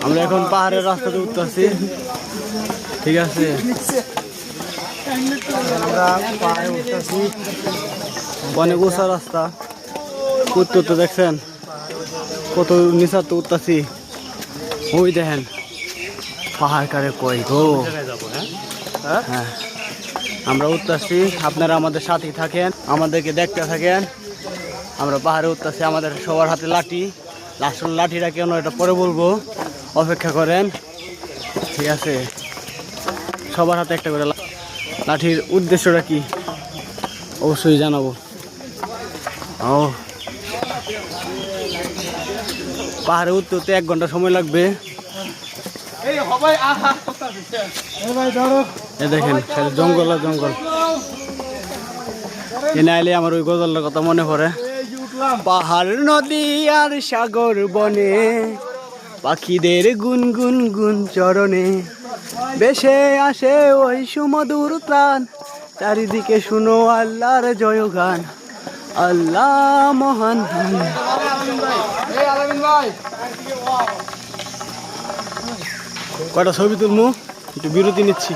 আমরা এখন পাহাড়ের রাস্তাতে উঠতেছি, ঠিক আছে। আমরা পাহাড়ে উঠতেছি, অনেক উঁচা রাস্তা। উত্তর তো দেখছেন কত নিচা তো উঠতেছি। ওই দেখেন পাহাড় কারে কই গো। হ্যাঁ, আমরা উঠতেছি, আপনারা আমাদের সাথেই থাকেন, আমাদেরকে দেখতে থাকেন। আমরা পাহাড়ে উঠতেছি, আমাদের সবার হাতে লাঠি। লাস্টের লাঠিটা কেন এটা পরে বলবো, অপেক্ষা করেন, ঠিক আছে। সবার হাতে একটা করে লাঠির উদ্দেশ্যটা কি অবশ্যই জানাবো। ও পাহাড়ে উঠতে উঠতে 1 ঘন্টা সময় লাগবে। দেখেন জঙ্গল আর জঙ্গল। এনে আইলে আমার ওই গজলের কথা মনে পড়ে। পাহাড় নদী আর সাগর বনে পাখিদের গুনগুন গুন চরণে বেশে আসে ওই সুমধুর প্রাণ। চারিদিকে শুনো আল্লাহর জয়গান, আল্লাহ মহান। কয়টা ছবি তুলমু, একটু বিরতি নিচ্ছি।